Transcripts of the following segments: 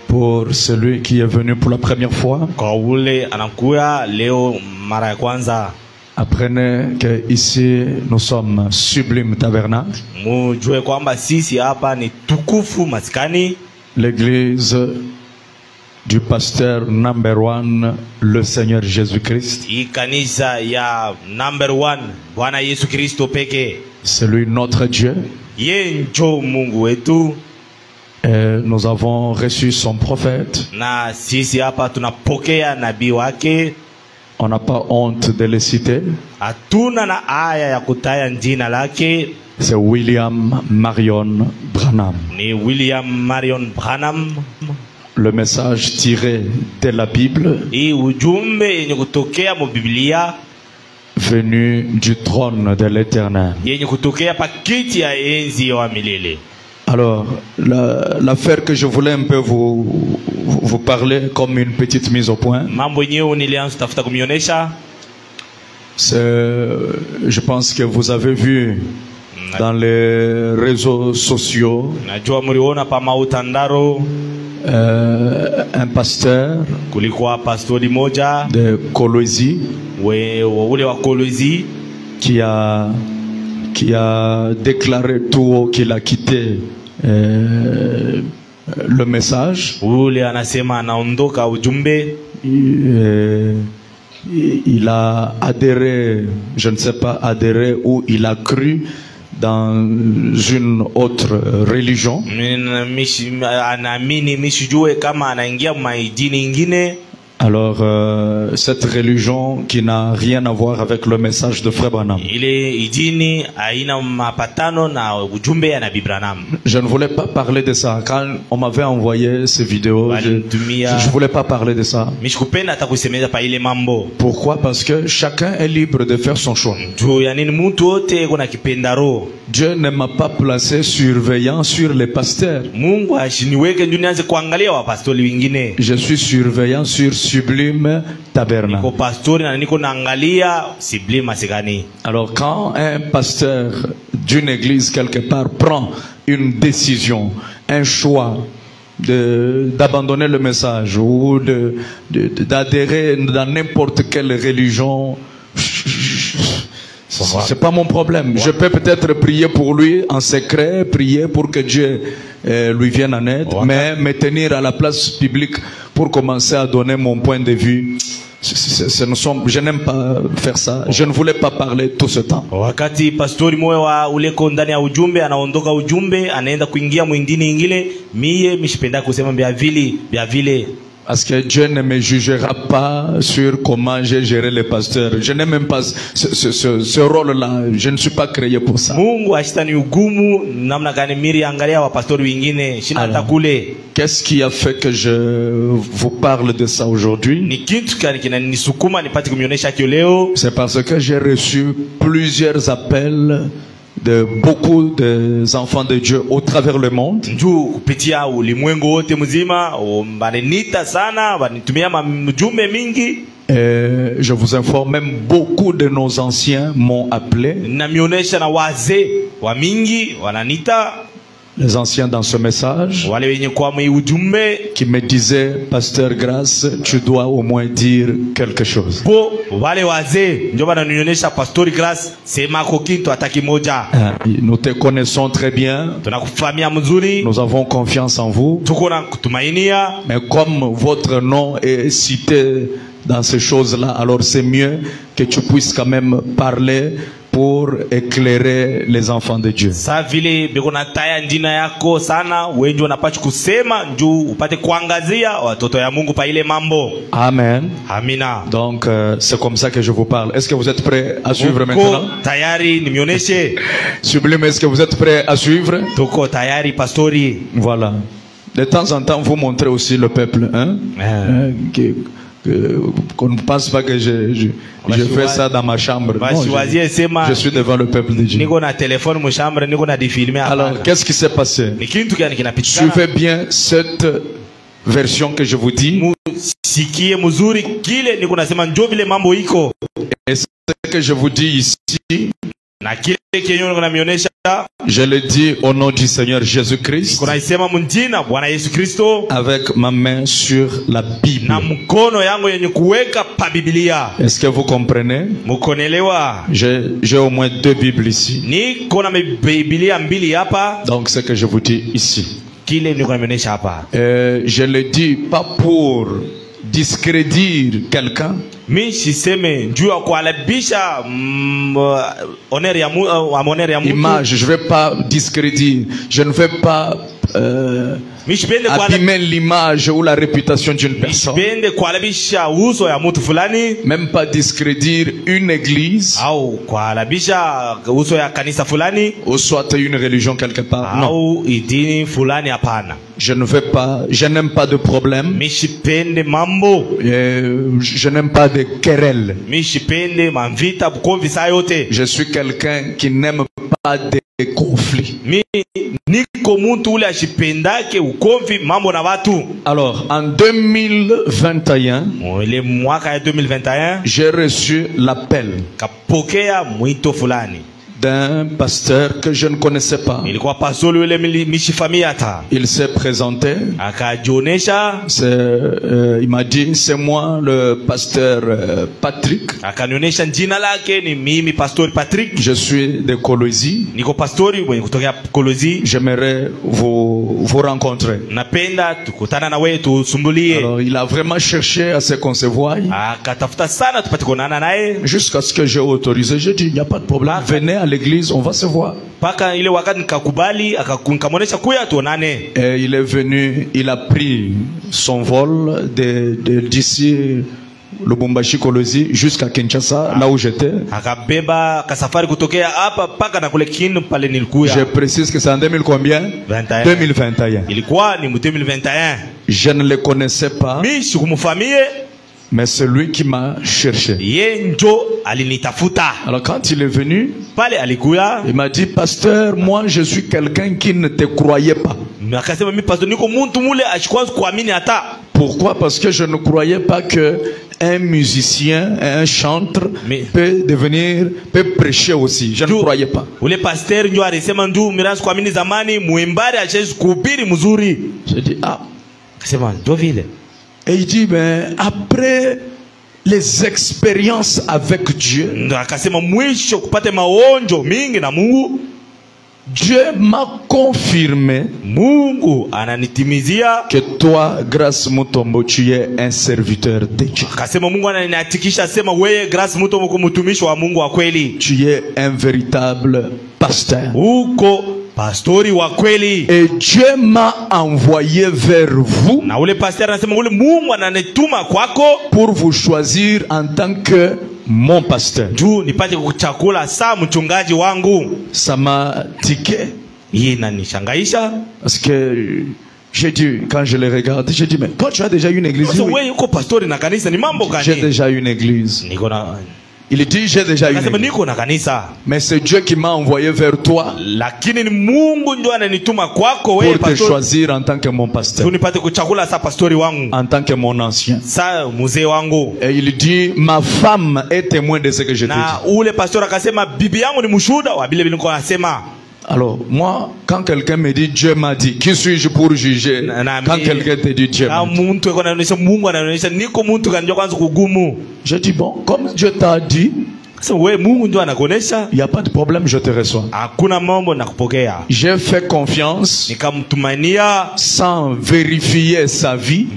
Pour celui qui est venu pour la première fois, apprenez que ici nous sommes Sublime Tabernacle, l'église du pasteur number one, le Seigneur Jésus-Christ. C'est lui notre Dieu. Et nous avons reçu son prophète. On n'a pas honte de le citer. C'est William Marion Branham. Le message tiré de la Bible, venu du trône de l'Éternel. Alors, l'affaire que je voulais un peu vous parler comme une petite mise au point, je pense que vous avez vu dans les réseaux sociaux un pasteur de Kolwezi qui a déclaré tout haut qu'il a quitté le message. Il a adhéré, je ne sais pas adhéré, ou il a cru dans une autre religion. Alors, cette religion qui n'a rien à voir avec le message de Frère Branham. Je ne voulais pas parler de ça. Quand on m'avait envoyé ces vidéos, je ne voulais pas parler de ça. Pourquoi? Parce que chacun est libre de faire son choix. Dieu ne m'a pas placé surveillant sur les pasteurs. Je suis surveillant sur Sublime Tabernacle. Alors quand un pasteur d'une église quelque part prend une décision, un choix d'abandonner le message ou d'adhérer dans n'importe quelle religion, c'est pas mon problème. Je peux peut-être prier pour lui en secret, prier pour que Dieu lui vienne en aide, mais me tenir à la place publique pour commencer à donner mon point de vue, je n'aime pas faire ça. Je ne voulais pas parler tout ce temps. Parce que Dieu ne me jugera pas sur comment j'ai géré les pasteurs. Je n'ai même pas ce rôle-là. Je ne suis pas créé pour ça. Alors, qu'est-ce qui a fait que je vous parle de ça aujourd'hui? C'est parce que j'ai reçu plusieurs appels de beaucoup d'enfants de Dieu au travers le monde. Et je vous informe, même beaucoup de nos anciens m'ont appelé. Les anciens dans ce message qui me disaient, Pasteur Grâce, tu dois au moins dire quelque chose. Nous te connaissons très bien. Nous avons confiance en vous. Mais comme votre nom est cité dans ces choses-là, alors c'est mieux que tu puisses quand même parler pour éclairer les enfants de Dieu. Amen. Donc c'est comme ça que je vous parle. Est-ce que vous êtes prêts à suivre maintenant? Sublime, est-ce que vous êtes prêts à suivre? Voilà. De temps en temps, vous montrez aussi le peuple, hein? Qu'on ne pense pas que je fais ça dans ma chambre. Non, je suis devant le peuple de Dieu. Alors, qu'est-ce qui s'est passé? Suivez bien cette version que je vous dis. Et ce que je vous dis ici na kile kenyo unamionyesha. Je le dis au nom du Seigneur Jésus-Christ. Kunaisema mjina Bwana Yesu Kristo. Avec ma main sur la Bible. Na mkono yangu yenye kuweka pa Biblia. Est-ce que vous comprenez? Mukonelewa. J'ai au moins 2 Bibles ici. Niko na Biblia mbili hapa. Donc c'est que je vous dis ici. Kile niko naonyesha hapa. Je le dis pas pour discréditer quelqu'un. Mi siseme njua kualabisha honneur ya mtu. Image, je vais pas discréditer. Je ne vais pas abîmer l'image ou la réputation d'une personne. Même pas discréditer une église ou soit une religion quelque part. Non. Je ne veux pas, je n'aime pas de problème. Je n'aime pas de querelles. Je suis quelqu'un qui n'aime pas de conflits. Alors, en 2021, j'ai reçu l'appel d'un pasteur que je ne connaissais pas. Il s'est présenté. Il m'a dit, c'est moi le pasteur Patrick. Je suis de Colosie. J'aimerais vous rencontrer. Alors, il a vraiment cherché à se concevoir. Jusqu'à ce que j'ai autorisé. J'ai dit, il n'y a pas de problème. Venez à l'église, on va se voir. Et il est venu, il a pris son vol d'ici Lubumbashi Kolosi jusqu'à Kinshasa, là où j'étais. Je précise que c'est en 2000 combien? 2021. Je ne le connaissais pas. Mais c'est lui qui m'a cherché. Alors quand il est venu, il m'a dit, pasteur, moi je suis quelqu'un qui ne te croyait pas. Pourquoi? Parce que je ne croyais pas que un musicien, un chanteur peut prêcher aussi. Je ne croyais pas. J'ai dit, ah. Et il dit, ben, après les expériences avec Dieu, Dieu m'a confirmé que toi, Grace Mutombo, tu es un serviteur de Dieu. Tu es un véritable pasteur. Et Dieu m'a envoyé vers vous pour vous choisir en tant que mon pasteur. Ça m'a tiqué. Parce que j'ai dit, quand je les regarde, j'ai dit, mais toi tu as déjà une église? Oui. J'ai déjà une église. Il dit, j'ai déjà une église. Mais c'est Dieu qui m'a envoyé vers toi pour te choisir en tant que mon pasteur, en tant que mon ancien. Et il dit, ma femme est témoin de ce que je te dis. Alors, moi, quand quelqu'un me dit Dieu m'a dit, qui suis-je pour juger? Quand quelqu'un te dit Dieu m'a dit, je dis, bon, comme Dieu t'a dit, il n'y a pas de problème, je te reçois. J'ai fait confiance sans vérifier sa vie,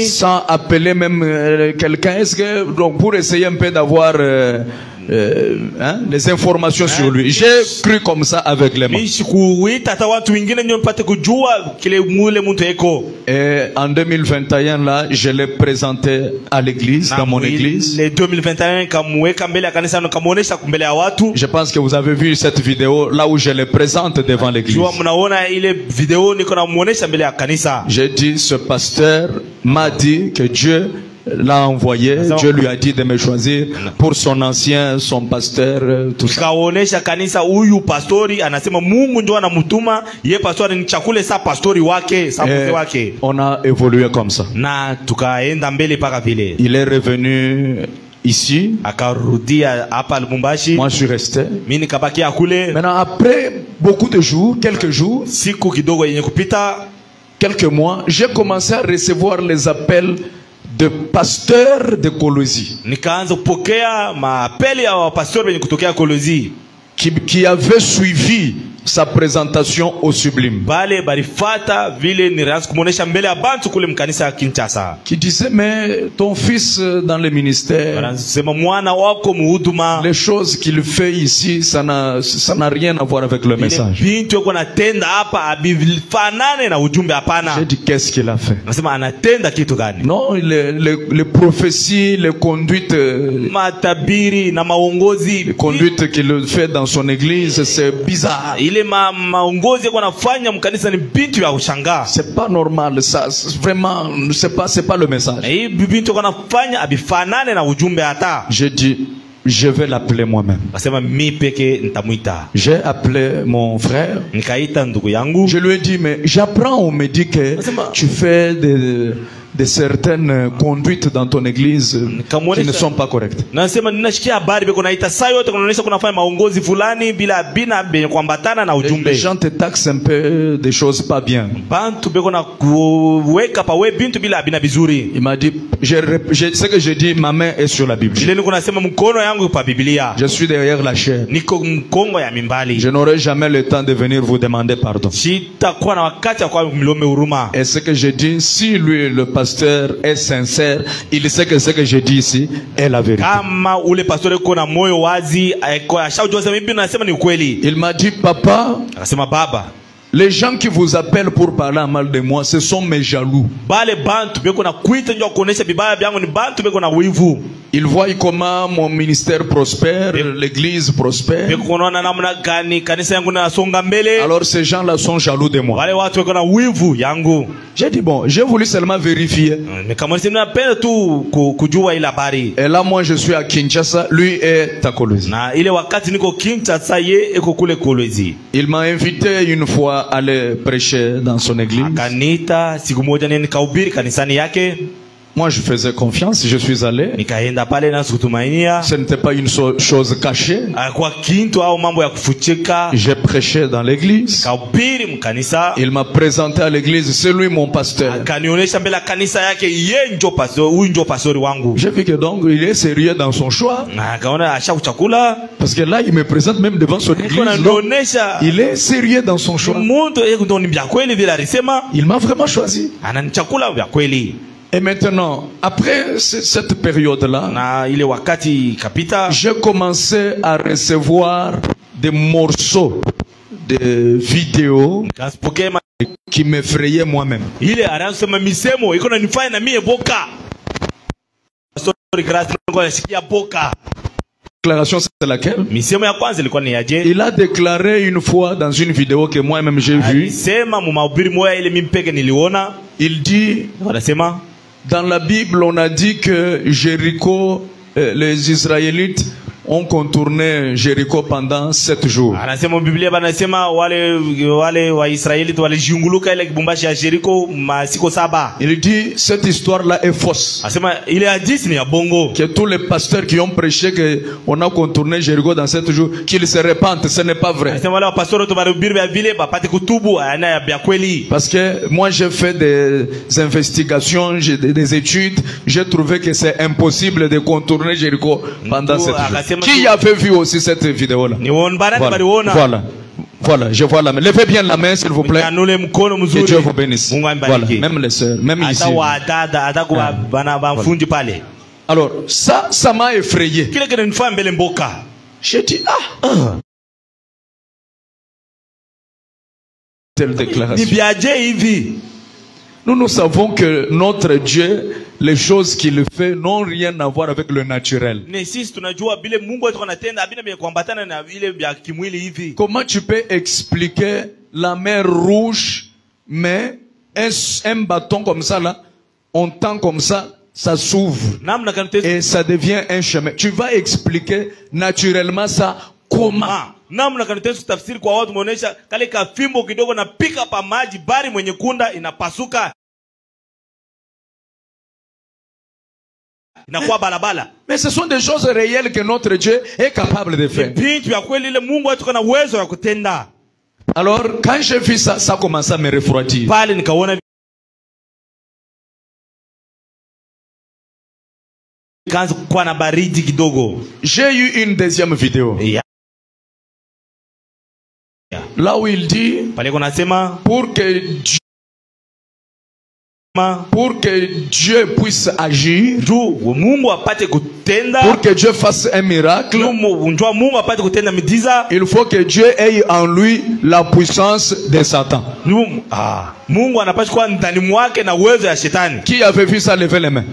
sans appeler même quelqu'un. Est-ce que, donc, pour essayer un peu d'avoir les informations sur lui. J'ai cru comme ça avec les mains. Et en 2021 là, je l'ai présenté à l'église, dans mon église. Je pense que vous avez vu cette vidéo là où je le présente devant l'église. J'ai dit, ce pasteur m'a dit que Dieu l'a envoyé, Dieu lui a dit de me choisir pour son ancien, son pasteur, tout ça. On a évolué comme ça. Il est revenu, ici. Akarudia hapa Lubumbashi. Moi je suis resté. Mimi nikabakia kule. Maintenant après beaucoup de jours, quelques jours, siku kidogo yenye kupita, quelques mois, j'ai commencé à recevoir les appels de pasteurs de Colosie. Nikaanza kupokea maapeli ya pastori wenye kutokea Colosie qui avaient suivi sa présentation au Sublime. Bale barifata vile niraanza kumuonesha mbele ya bantu kule mkanisa ya Kinshasa. Qui disait mais ton fils dans le ministère, anasema mwana wako muhuduma, les choses qu'il fait ici ça n'a rien à voir avec le message. Bintu yako anatenda hapa abifanane na ujumbe hapana. J'ai dit qu'est-ce qu'il a fait? Anasema anatenda kitu gani? Non, les prophéties, les conduites, matabiri na maongozi, les conduites qu'il fait dans son église, c'est bizarre. Ile maongozi yako anafanya mkanisa ni bintu ya ushangaa. C'est pas normal ça, vraiment c'est pas le message. Bintu yako anafanya abifanane na ujumbe hata. J'ai dit je vais l'appeler moi-même. J'ai appelé mon frère. Je lui ai dit mais j'apprends, on me dit que tu fais de certaines conduites dans ton église qui ne sont pas correctes. Les gens te taxent un peu des choses pas bien. Il m'a dit, ce que j'ai dit, ma main est sur la Bible. Je suis derrière la chair. Je n'aurai jamais le temps de venir vous demander pardon. Et ce que j'ai dit, si lui, le pasteur est sincère, il sait que ce que je dis ici est la vérité. Il m'a dit papa, les gens qui vous appellent pour parler mal de moi, ce sont mes jaloux. Ils voient comment mon ministère prospère, l'église prospère. Alors ces gens-là sont jaloux de moi. J'ai dit bon, j'ai voulu seulement vérifier. Et là moi je suis à Kinshasa, lui est à Colosie. Il m'a invité une fois à aller prêcher dans son église. Moi je faisais confiance, je suis allé. Ce n'était pas une chose cachée. J'ai prêché dans l'église. Il m'a présenté à l'église, c'est lui mon pasteur. J'ai vu que donc il est sérieux dans son choix. Parce que là il me présente même devant son église. Il est sérieux dans son choix. Il m'a vraiment choisi. Et maintenant, après cette période-là, j'ai commencé à recevoir des morceaux de vidéos qui m'effrayaient moi-même. Déclaration, c'est laquelle? Il a déclaré une fois dans une vidéo que moi-même j'ai vue. Il dit, dans la Bible, on a dit que Jéricho, les Israélites ont contourné Jéricho pendant 7 jours. Il dit cette histoire-là est fausse. Que tous les pasteurs qui ont prêché qu'on a contourné Jéricho dans 7 jours, qu'ils se répandent, ce n'est pas vrai. Parce que moi j'ai fait des investigations, des études, j'ai trouvé que c'est impossible de contourner Jéricho pendant 7 jours. Qui avait vu aussi cette vidéo-là? Voilà, je vois la main. Levez bien la main, s'il vous plaît. Que Dieu vous bénisse. Voilà, même les sœurs, même ici. Alors, ça m'a effrayé. J'ai dit, telle déclaration. Nous savons que notre Dieu, les choses qu'il fait n'ont rien à voir avec le naturel. Comment tu peux expliquer la mer Rouge, mais un bâton comme ça là, on tend comme ça, ça s'ouvre et ça devient un chemin. Tu vas expliquer naturellement ça comment? inakuwa balabala. Mais ce sont des choses réelles que notre Dieu est capable de faire. Vitu vya kweli ile Mungu wetu kana uwezo wa kutenda. Alors quand j'ai vu ça, ça commençait à me refroidir. Pale nikaona kaanza kuwa na baridi kidogo. J'ai eu une deuxième vidéo. Là où il dit pale kuna sema pour que Dieu puisse agir, Mungu apate kutenda, pour que Dieu fasse un miracle, Mungu apate kutenda miujiza, il faut que Dieu ait en lui la puissance de Satan. Mungu anapaswa kuwa ndani mwake na uwezo ya shetani. Qui avait vu ça, levez les mains.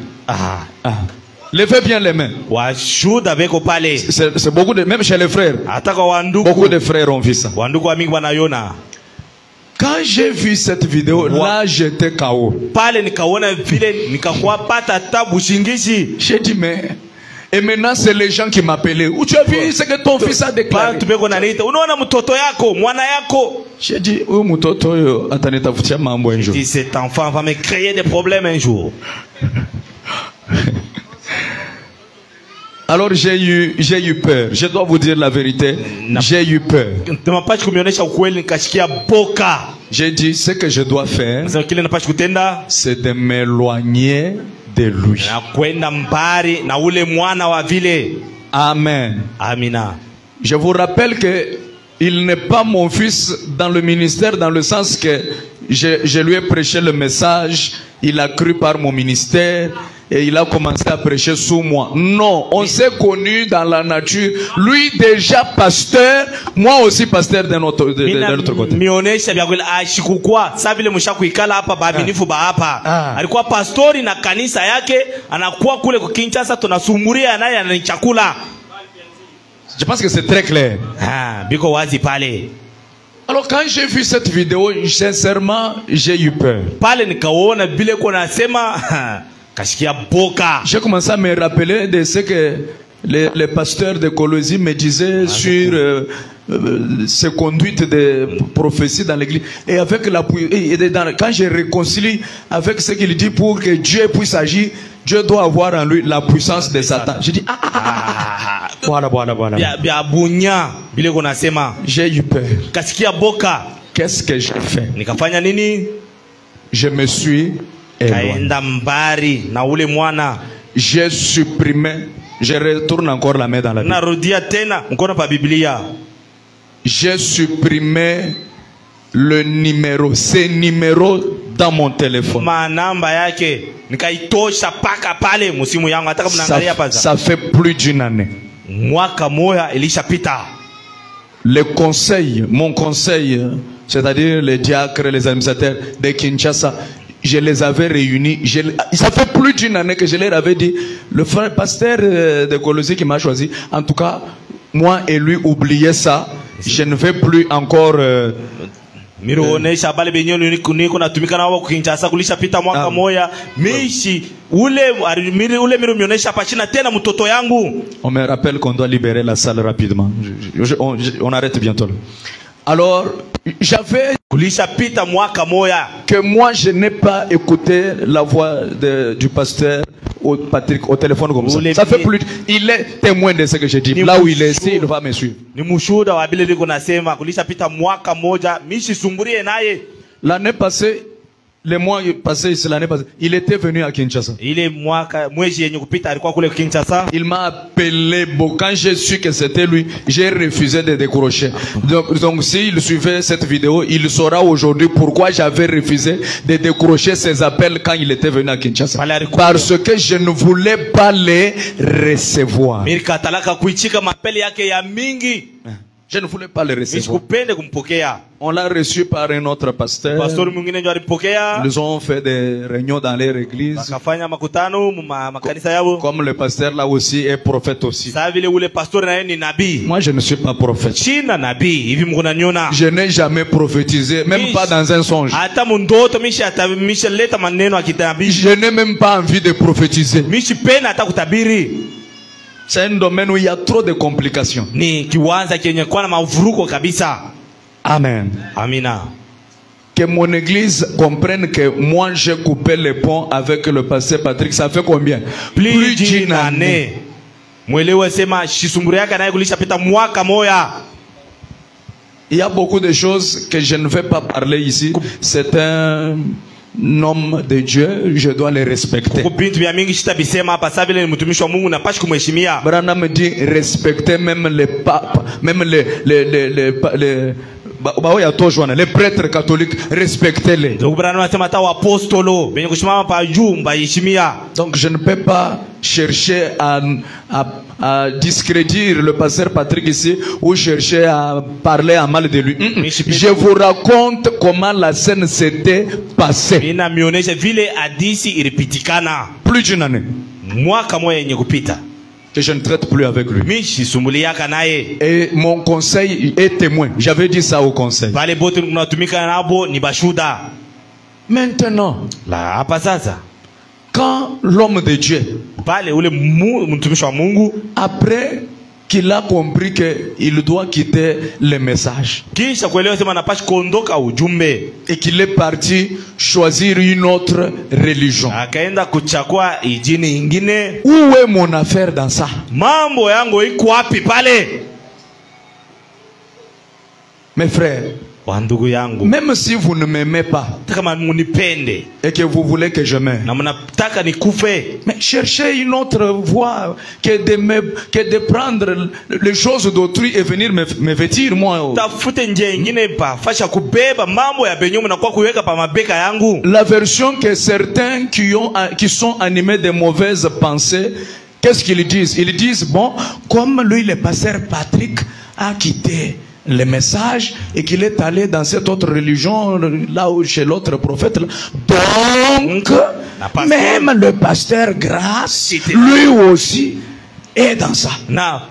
Levez bien les mains. C'est beaucoup de, même chez les frères. Beaucoup de frères ont vu ça. Quand j'ai vu cette vidéo, là j'étais KO. J'ai dit mais, et maintenant c'est les gens qui m'appelaient. Où tu as vu ce que ton fils a déclaré? J'ai dit, cet enfant va me créer des problèmes un jour. Alors j'ai eu peur. Je dois vous dire la vérité. J'ai eu peur. J'ai dit ce que je dois faire, c'est de m'éloigner de lui. Amen. Amina. Je vous rappelle que il n'est pas mon fils dans le ministère, dans le sens que je lui ai prêché le message, il a cru par mon ministère et il a commencé à prêcher sous moi. Non, on s'est connus dans la nature. Lui déjà pasteur, moi aussi pasteur de notre côté. Alikuwa pastori na kanisa yake, anakuwa kule kwa Kinshasa, tunasumuria naye ananichakula. Je pense que c'est très clair. Biko wazi pale. Alors quand j'ai vu cette vidéo, sincèrement, j'ai eu peur. Pale nikaona bile kwa nasema kashikia boka. J'ai commencé à me rappeler de ce que les pasteurs de Colosie me disaient sur ces conduites de prophétie dans l'église. Et avec quand je réconcilie avec ce qu'il dit, pour que Dieu puisse agir, Dieu doit avoir en lui la puissance de Satan. Je dis voilà. J'ai eu peur. Qu'est-ce que j'ai fait? Je me suis éloigné. J'ai supprimé. Je retourne encore la main dans la Bible. J'ai supprimé le numéro, ces numéros dans mon téléphone. Ça fait plus d'une année. Le conseil, mon conseil, c'est-à-dire les diacres, les administrateurs de Kinshasa, je les avais réunis. Ça fait plus d'une année que je leur avais dit, le frère pasteur de Colosie qui m'a choisi, en tout cas, moi et lui, oubliez ça. Je ne vais plus encore... On me rappelle qu'on doit libérer la salle rapidement. On arrête bientôt. Alors, j'avais que moi je n'ai pas écouté la voix du pasteur Patrick au téléphone comme ça. Ça fait plus. Il est témoin de ce que je dis. Là où il est, ici, il va me suivre. L'année passée, le mois passé, c'est l'année passée, il était venu à Kinshasa. Il m'a appelé. Bon, quand j'ai su que c'était lui, j'ai refusé de décrocher. Donc s'il suivait cette vidéo, il saura aujourd'hui pourquoi j'avais refusé de décrocher ses appels quand il était venu à Kinshasa. Parce que je ne voulais pas les recevoir. Je ne voulais pas le recevoir. On l'a reçu par un autre pasteur. Ils ont fait des réunions dans leur église. Comme le pasteur là aussi est prophète aussi. Moi je ne suis pas prophète. Je n'ai jamais prophétisé, même pas dans un songe. Je n'ai même pas envie de prophétiser. C'est un domaine où il y a trop de complications. Ni kiwanza kenye kwa na mavuruko kabisa. Amen. Amina. que mon église comprenne que moi j'ai coupé les ponts avec le pasteur Patrick. Ça fait combien? Plus d'une année. Mwelewe sema shisumburi yake naye kulisha pita mwaka moya. Il y a beaucoup de choses que je ne vais pas parler ici. C'est un homme de Dieu, je dois les respecter. Branham me dit respecter même les papes, même les prêtres catholiques, respectez-les. Donc je ne peux pas chercher à discrédire le pasteur Patrick ici ou chercher à parler à mal de lui. Je vous raconte comment la scène s'était passée. Plus d'une année que je ne traite plus avec lui. Et mon conseil est témoin. J'avais dit ça au conseil. Maintenant, quand l'homme de Dieu, après qu'il a compris qu'il doit quitter le message et qu'il est parti choisir une autre religion, où est mon affaire dans ça? Mes frères, même si vous ne m'aimez pas et que vous voulez que je meure, mais cherchez une autre voie que de prendre les choses d'autrui et venir me vêtir moi. La version que certains qui sont animés de mauvaises pensées, qu'est-ce qu'ils disent? Ils disent, bon, comme lui le pasteur Patrick a quitté le message et qu'il est allé dans cette autre religion là où chez l'autre prophète là. Donc même le pasteur Grâce lui aussi est dans ça. Non,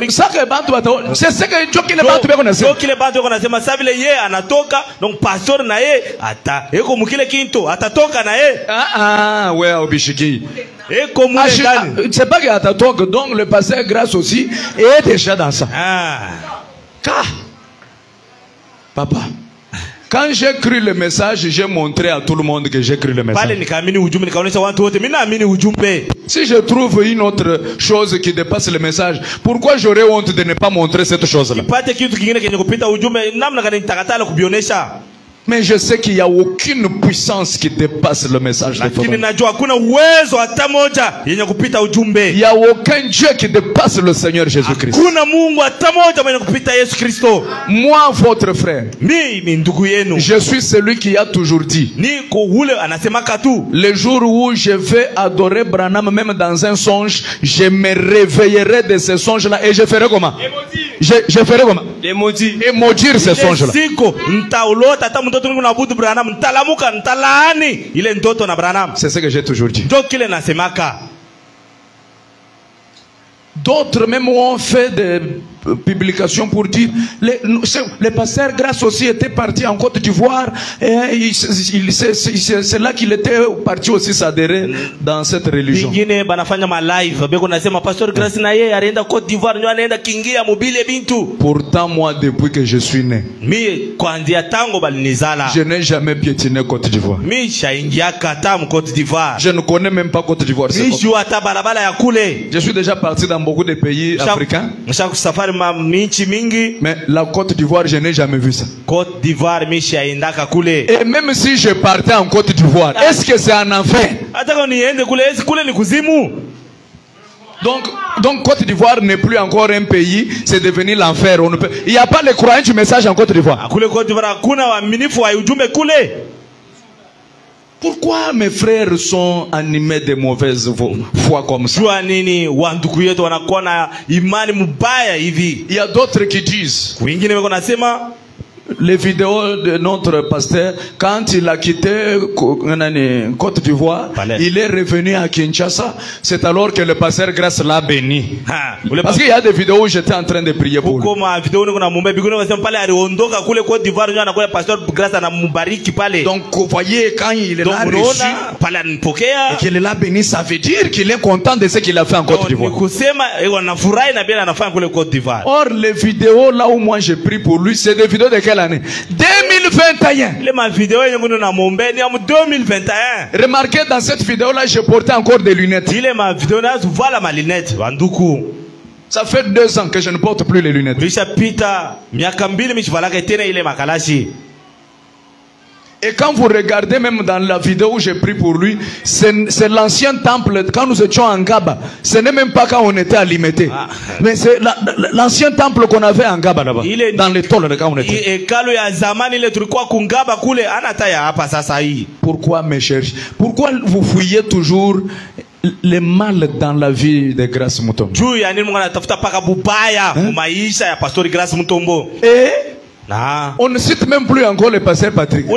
ça que Bantu bataona, c'est ce que Joki le Bantu beko nasema. Joki le Bantu beko nasema ça vile ye anatoka, donc pasteur na ye ata eko mukile kinto atatoka na ye. Ouais obishiki. C'est pas qu'il atatoka, donc le pasteur Grâce aussi est déjà dans ça. Papa, quand j'ai cru le message, j'ai montré à tout le monde que j'ai cru le message. Si je trouve une autre chose qui dépasse le message, pourquoi j'aurais honte de ne pas montrer cette chose-là? Mais je sais qu'il n'y a aucune puissance qui dépasse le message de ton. Il n'y a aucun Dieu qui dépasse le Seigneur Jésus-Christ. Moi, votre frère, je suis celui qui a toujours dit, le jour où je vais adorer Branham, même dans un songe, je me réveillerai de ce songe-là et je ferai comment? Je ferai comment? Et maudire ce songe-là. C'est ce que j'ai toujours dit. D'autres même ont fait des publications pour dire le pasteur Grâce aussi était parti en Côte d'Ivoire et c'est là qu'il était parti aussi s'adhérer dans cette religion. Pourtant moi depuis que je suis né, je n'ai jamais piétiné Côte d'Ivoire. Je ne connais même pas Côte d'Ivoire. Je suis déjà parti dans beaucoup de pays africains. Mais la Côte d'Ivoire, je n'ai jamais vu ça. Et même si je partais en Côte d'Ivoire, est-ce que c'est un enfer? Donc Côte d'Ivoire n'est plus encore un pays, c'est devenu l'enfer. Il n'y a pas les croyants du message en Côte d'Ivoire. Pourquoi mes frères sont animés de mauvaises foi comme ça? Il y a d'autres qui disent, les vidéos de notre pasteur, quand il a quitté Côte d'Ivoire, il est revenu à Kinshasa. C'est alors que le pasteur Grâce l'a béni. Parce qu'il y a des vidéos où j'étais en train de prier pour lui. Donc vous voyez, quand il est là reçu et qu'il l'a béni, ça veut dire qu'il est content de ce qu'il a fait en Côte d'Ivoire. Or les vidéos là où moi j'ai pris pour lui, c'est des vidéos de quelle quelle année? 2021. Remarquez, dans cette vidéo-là, je portais encore des lunettes. Ça fait 2 ans que je ne porte plus les lunettes. Et quand vous regardez même dans la vidéo où j'ai pris pour lui, c'est l'ancien temple quand nous étions en Gaba. Ce n'est même pas quand on était à Limité. Mais c'est l'ancien temple qu'on avait en Gaba là-bas. Dans les tôles quand on était. Pourquoi mes chers? Pourquoi vous fouillez toujours le mal dans la vie de Grace Mutombo? Et on ne cite même plus encore le pasteur Patrick.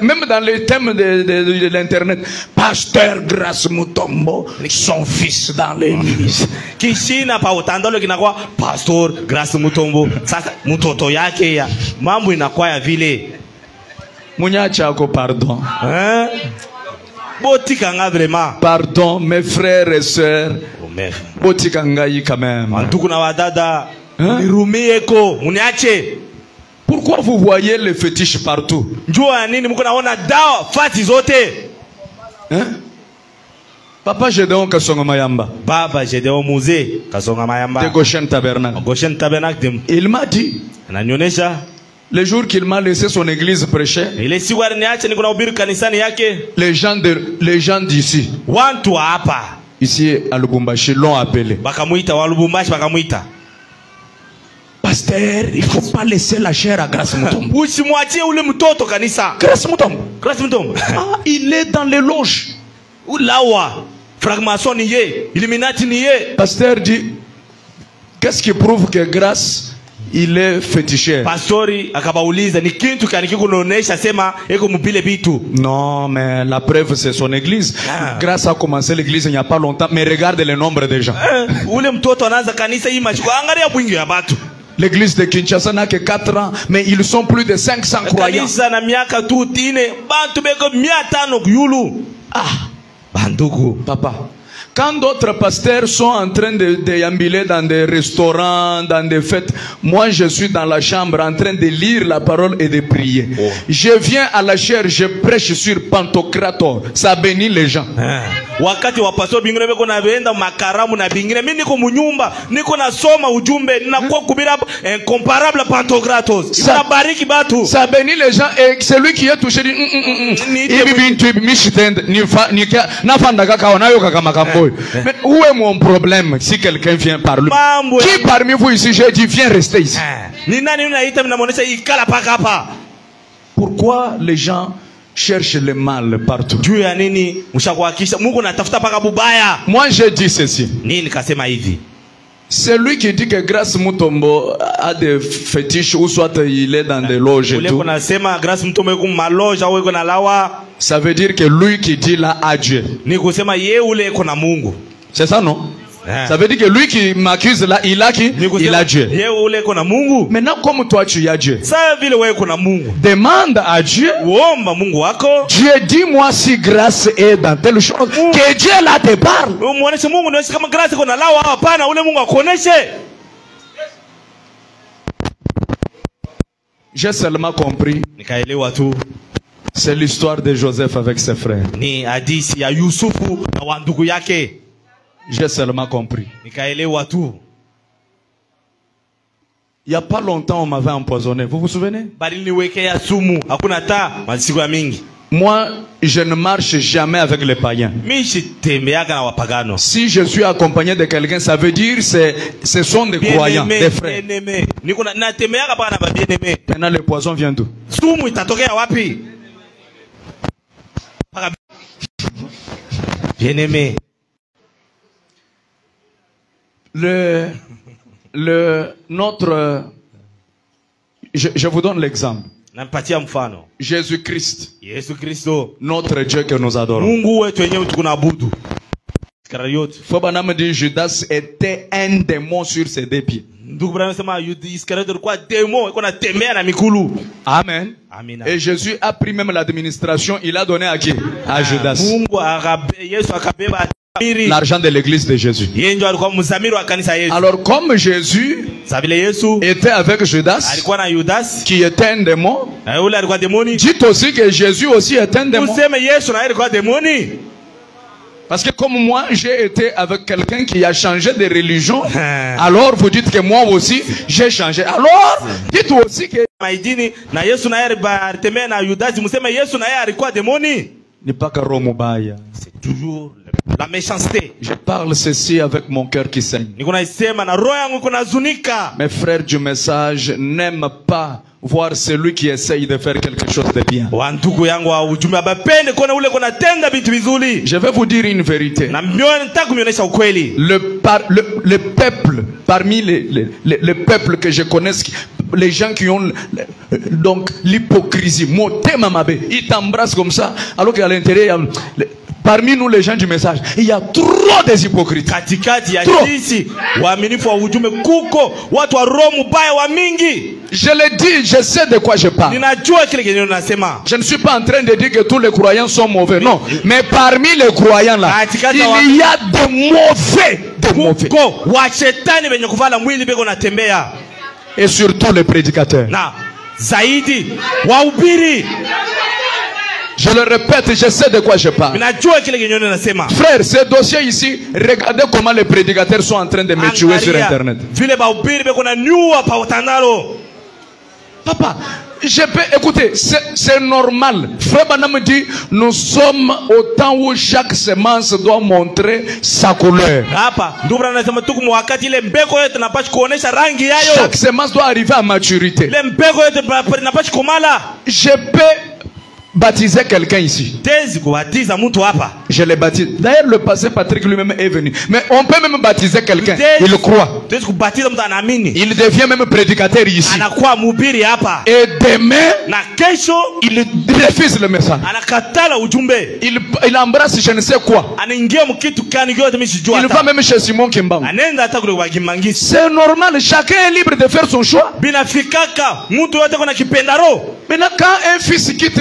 Même dans les thèmes de l'internet, pasteur Grace Mutombo, son fils dans l'église. Pasteur Grace Mutombo, mutoto yake ya mambo inakuwa ya vile. Munyachako, pardon. Botikanga vraiment. Pardon mes frères et sœurs. Botikanga yi quand même. Ndugu na wadada. Pourquoi vous voyez les fétiches partout? Papa Gédéon Kasonga Mayamba. Baba Gédéon Musée Kasonga Mayamba. De Goshen Tabernacle. Goshen Tabernacle. Il m'a dit, le jour qu'il m'a laissé son église prêcher, les gens d'ici, ici à Lubumbashi, l'ont appelé. Pasteur, il ne faut pas laisser la chair à Grace Mutombo. Grace Mutombo. Ah, il est dans les loges. Pasteur dit, qu'est-ce qui prouve que Grace, il est féticheur? Non, mais la preuve c'est son église. Grace a commencé l'église il n'y a pas longtemps, mais regarde le nombre de gens. L'église de Kinshasa n'a que 4 ans, mais ils sont plus de 500 croyants. Papa, quand d'autres pasteurs sont en train de déambuler dans des restaurants, dans des fêtes, moi je suis dans la chambre en train de lire la parole et de prier. Je viens à la chair, je prêche sur Pantocrator. Ça bénit les gens. Wakati wa pastor bingine beko na benda makaramu na bingine mimi niko munyumba niko nasoma ujumbe ninakuwa kubira incomparable Pantocrator. Ça bariki batu. Ça bénit les gens et celui qui est touché dit mais où est mon problème si quelqu'un vient par lui? Qui parmi vous ici, j'ai dit viens rester ici? Pourquoi les gens cherchent le mal partout? Moi j'ai dit ceci. Celui qui dit que Grace Mutombo a des fétiches ou soit il est dans des loges et tout, ça veut dire que lui qui dit là a Dieu. C'est ça, non? Ça veut dire que lui qui m'accuse là, il a qui? Il a Dieu. Maintenant, comme toi tu as Dieu, demande à Dieu. Dieu, dis-moi si grâce est dans telle chose. Que Dieu là te parle. J'ai seulement compris. C'est l'histoire de Joseph avec ses frères. J'ai seulement compris. Il n'y a pas longtemps, on m'avait empoisonné. Vous vous souvenez? Moi, je ne marche jamais avec les païens. Si je suis accompagné de quelqu'un, ça veut dire que ce sont des croyants, des frères. Maintenant, le poison vient d'où? Bien-aimé. Je vous donne l'exemple. Jésus-Christ, notre Dieu que nous adorons. Fobanam dit Judas était un démon sur ses 2 pieds. Amen. Et Jésus a pris même l'administration, il a donné à qui? À Judas. l'argent de l'église de Jésus. Alors comme Jésus était avec Judas, qui était un démon, dites aussi que Jésus aussi est un démon. Parce que comme moi, j'ai été avec quelqu'un qui a changé de religion, alors vous dites que moi aussi, j'ai changé. Alors, dites aussi que... C'est toujours la méchanceté. Je parle ceci avec mon cœur qui saigne. Mes frères du message n'aiment pas voir celui qui essaye de faire quelque chose de bien. Je vais vous dire une vérité. Le peuple, parmi les peuples que je connais, les gens qui ont donc l'hypocrisie, ils t'embrassent comme ça, alors qu'à l'intérieur, parmi nous les gens du message, il y a trop des hypocrites. Je le dis, je sais de quoi je parle. Je ne suis pas en train de dire que tous les croyants sont mauvais, non. Mais parmi les croyants là, il y a de mauvais. Et surtout les prédicateurs. Je le répète, je sais de quoi je parle. Frère, ce dossier ici, regardez comment les prédicateurs sont en train de me tuer sur Internet. Papa, je peux écouter, c'est normal. Frère Banam dit, nous sommes au temps où chaque semence doit montrer sa couleur. Chaque semence doit arriver à maturité. Je peux baptiser quelqu'un ici. Je l'ai baptisé. D'ailleurs, le pasteur Patrick lui-même est venu. Mais on peut même baptiser quelqu'un. Il croit. Il devient même prédicateur ici. Et demain, il refuse le message. Il embrasse je ne sais quoi. Il va même chez Simon Kimbangu. C'est normal. Chacun est libre de faire son choix. Maintenant, quand un fils quitte,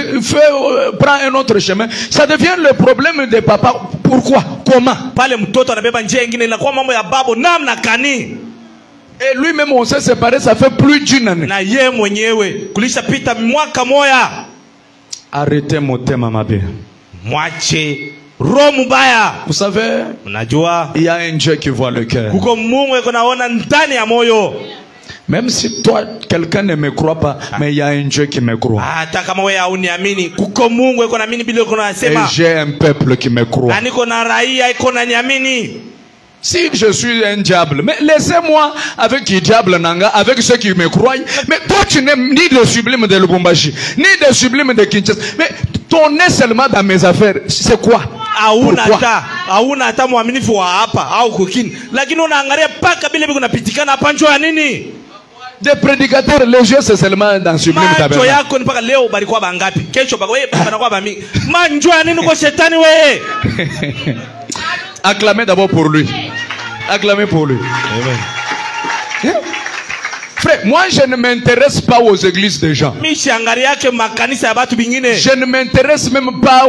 prend un autre chemin, ça devient le problème de papa. Pourquoi? Comment? Et lui-même, on s'est séparé, ça fait plus d'une année. Arrêtez mon thème, ma bien. Vous savez, il y a un Dieu qui voit le cœur. Même si toi, quelqu'un ne me croit pas, mais il y a un Dieu qui me croit. Et j'ai un peuple qui me croit. Si je suis un diable, mais laissez-moi avec qui diable nanga, avec ceux qui me croient. Mais toi, tu n'aimes ni le sublime de Lubumbashi, ni le sublime de Kinshasa. Mais ton nez seulement dans mes affaires, c'est quoi? Des prédicateurs, les yeux c'est seulement dans sublime tabernacle. Acclamez d'abord pour lui. Acclamez pour lui. Frère, moi je ne m'intéresse pas aux églises des gens. Je ne m'intéresse même pas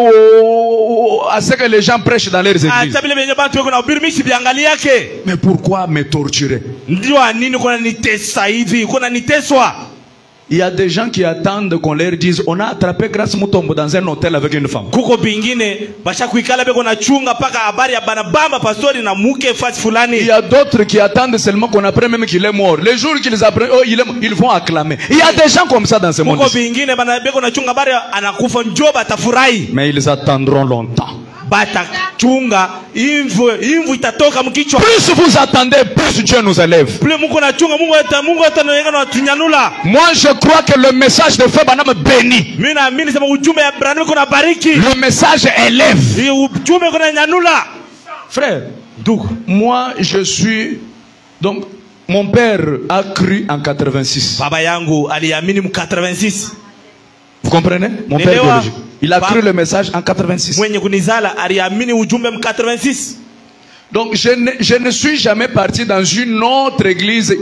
à ce que les gens prêchent dans leurs églises. Mais pourquoi me torturer? Il y a des gens qui attendent qu'on leur dise on a attrapé Grâce Mutombo dans un hôtel avec une femme. Il y a d'autres qui attendent seulement qu'on apprenne même qu'il est mort. Les jours qu'ils apprennent, oh, ils vont acclamer. Il y a des gens comme ça dans ce monde. Mais ils attendront longtemps. Plus vous attendez, plus Dieu nous élève. Moi je crois que le message de Frère Branham bénit. Le message élève. Frère, moi je suis donc mon père a cru en 86. Vous comprenez? Mon père biologique. Il a cru le message en 86. Donc je ne suis jamais parti dans une autre église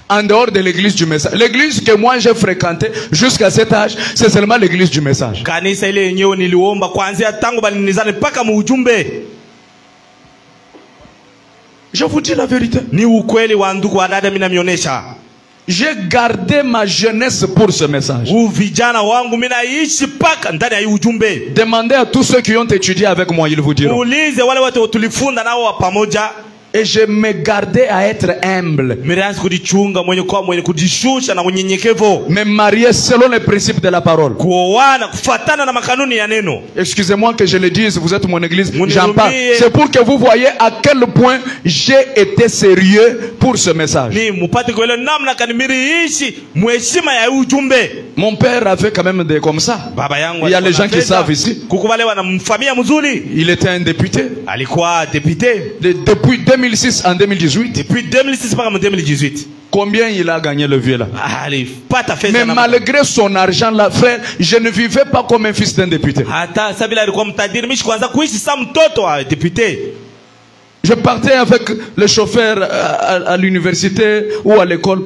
en dehors de l'église du message. L'église que moi j'ai fréquentée jusqu'à cet âge, c'est seulement l'église du message. Je vous dis la vérité. Ni ukweli wa ndugu wa dada mina mionesha. J'ai gardé ma jeunesse pour ce message. Vijana wangu mina ishi paka ndani ya hii ujumbe. Demandez à tous ceux qui ont étudié avec moi, ils vous diront. Ulize wale watu tulifunda nao pamoja. Et je me gardais à être humble. Me marier selon les principes de la parole. Excusez-moi que je le dise, vous êtes mon église, j'en parle. C'est pour que vous voyez à quel point j'ai été sérieux pour ce message. Mon père a fait quand même des comme ça. Il y a les gens qui savent ici. Il était un député. Depuis 2006 en 2018. Depuis 2006 par 2018. Combien il a gagné le vieux là? Mais malgré son argent là, frère, je ne vivais pas comme un fils d'un député. Je partais avec le chauffeur à l'université ou à l'école.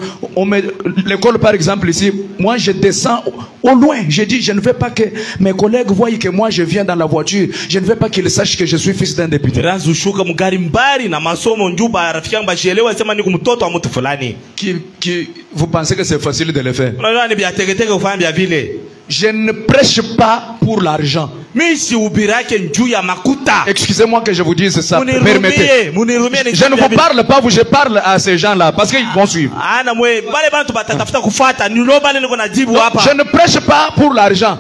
L'école par exemple ici, moi je descends au loin. Je dis, je ne veux pas que mes collègues voient que moi je viens dans la voiture. Je ne veux pas qu'ils sachent que je suis fils d'un député. Vous pensez que c'est facile de le faire? Je ne prêche pas pour l'argent. Excusez-moi que je vous dise ça. Permettez. Je ne vous parle pas, je parle à ces gens-là parce qu'ils vont suivre. Je ne prêche pas pour l'argent.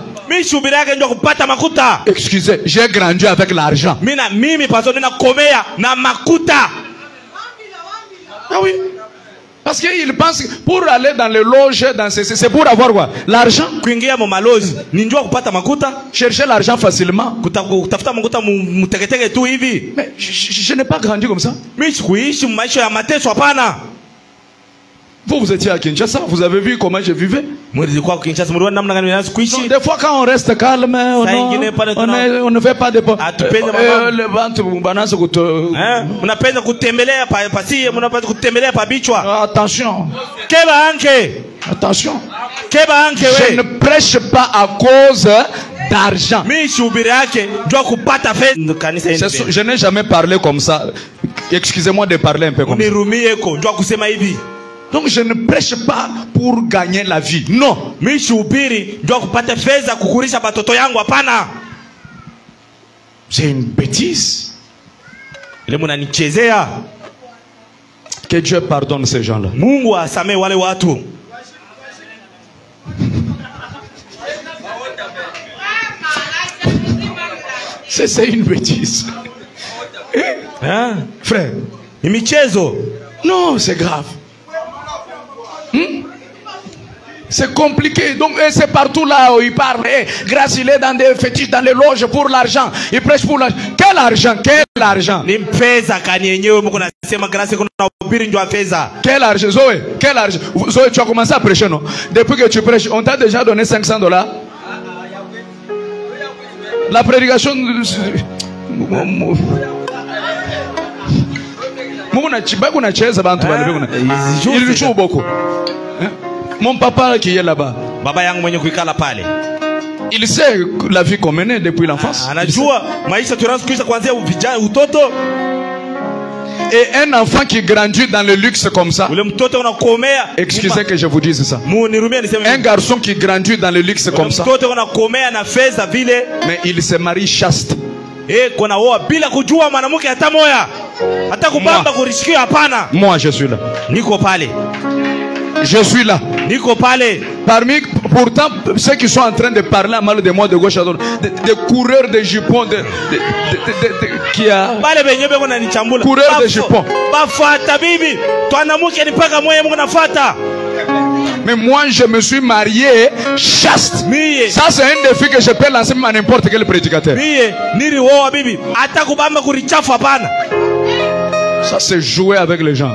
Excusez, j'ai grandi avec l'argent. Ah oui. Parce qu'ils pensent que pour aller dans les loges, c'est pour avoir quoi? L'argent. Chercher l'argent facilement. Mais je n'ai pas grandi comme ça. Vous étiez à Kinshasa, vous avez vu comment je vivais. Donc, des fois quand on reste calme, on ne fait pas de... Attention. Attention. Je ne prêche pas à cause d'argent. Je n'ai jamais parlé comme ça. Excusez-moi de parler un peu comme ça. Donc je ne prêche pas pour gagner la vie. Non. C'est une bêtise. Que Dieu pardonne ces gens-là. C'est une bêtise. Frère. Non, c'est grave. C'est compliqué. Donc c'est partout là où il parle. Grâce, il est dans des fétiches, dans les loges pour l'argent. Il prêche pour l'argent. Quel argent? Quel argent? Quel argent? Zoé, quel argent? Zoé, tu as commencé à prêcher, non? Depuis que tu prêches, on t'a déjà donné $500. La prédication... Il joue beaucoup. Mon papa qui est là-bas, il sait la vie qu'on menait depuis l'enfance. Et un enfant qui grandit dans le luxe comme ça, excusez que je vous dise ça, un garçon qui grandit dans le luxe comme ça, mais il se marie chaste. Moi je suis là. Je suis là. Parmi, pourtant, ceux qui sont en train de parler à mal de moi de gauche à droite, des coureurs de jupons, qui a coureurs de jupons. Mais moi, je me suis marié chaste. Ça, c'est un défi que je peux lancer à n'importe quel prédicateur. Ça, c'est jouer avec les gens.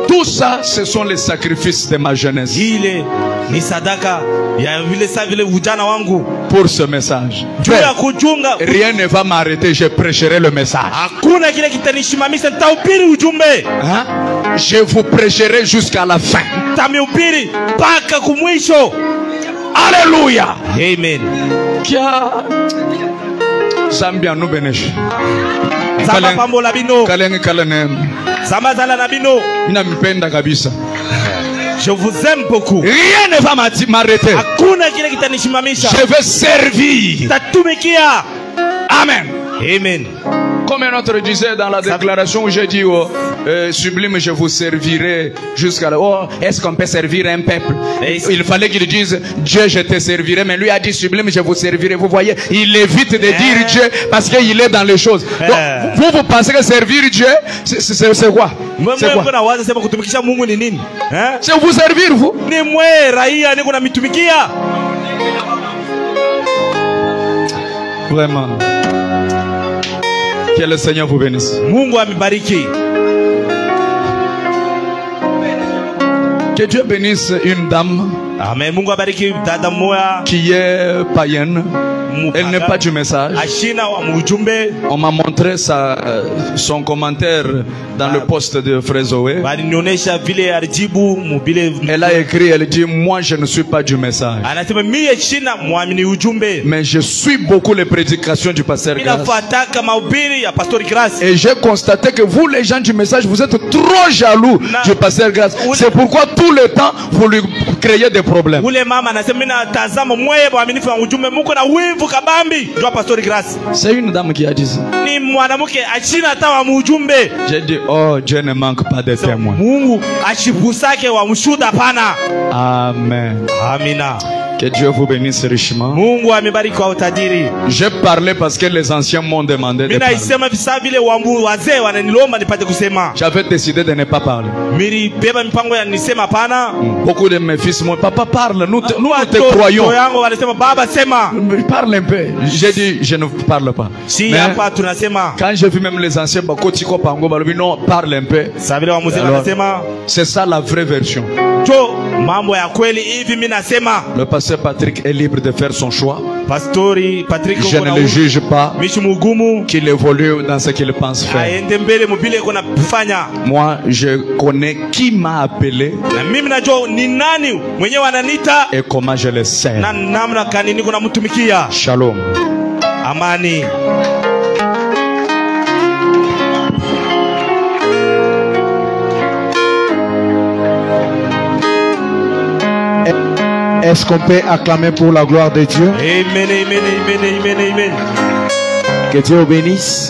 Tout ça, ce sont les sacrifices de ma jeunesse. Pour ce message. Frère, rien ne va m'arrêter, je prêcherai le message. Hein? Je vous prêcherai jusqu'à la fin. Alléluia. Amen. Zambia nous bénisse. Zamba pambola bino. Kalene. Zamba zala na bino. Mina mpenda kabisa. Je vous aime beaucoup. Rien ne va m'arrêter. Hakuna kile kitanishimamisha. Je vais servir. Tatumikia. Amen. Amen. Comme un autre disait dans la déclaration où j'ai dit sublime, je vous servirai jusqu'à là. Oh, est-ce qu'on peut servir un peuple? Il fallait qu'il dise Dieu, je te servirai. Mais lui a dit sublime, je vous servirai. Vous voyez, il évite de dire Dieu parce qu'il est dans les choses. Donc, vous pensez que servir Dieu, c'est quoi? C'est quoi? C'est vous servir, vous. Vraiment. Que le Seigneur vous bénisse. Mungu amibariki. Que Dieu bénisse une dame. Amen. Mungu abariki dada moya qui est païenne. Elle n'est pas du message. On m'a montré son commentaire dans le poste de Frézoé. Elle a écrit, elle dit, moi je ne suis pas du message. Mais je suis beaucoup les prédications du pasteur Grace. Et j'ai constaté que vous les gens du message, vous êtes trop jaloux du pasteur Grace. C'est pourquoi tout le temps vous lui créez des problèmes. C'est une dame qui a dit ça. J'ai dit, oh, Dieu ne manque pas de témoins. Amen. Amina. Que Dieu vous bénisse richement. J'ai parlé parce que les anciens m'ont demandé de parler. J'avais décidé de ne pas parler. Beaucoup de mes fils m'ont dit, papa parle, nous te croyons. Parle un peu. J'ai dit, je ne parle pas. Mais quand j'ai vu même les anciens, non, parle un peu. C'est ça la vraie version. Le pasteur Patrick est libre de faire son choix. Je ne le juge pas qu'il évolue dans ce qu'il pense faire. Moi, je connais qui m'a appelé et comment je le sers. Shalom. Amani. Est-ce qu'on peut acclamer pour la gloire de Dieu? Amen, amen, amen, amen, amen. Que Dieu bénisse.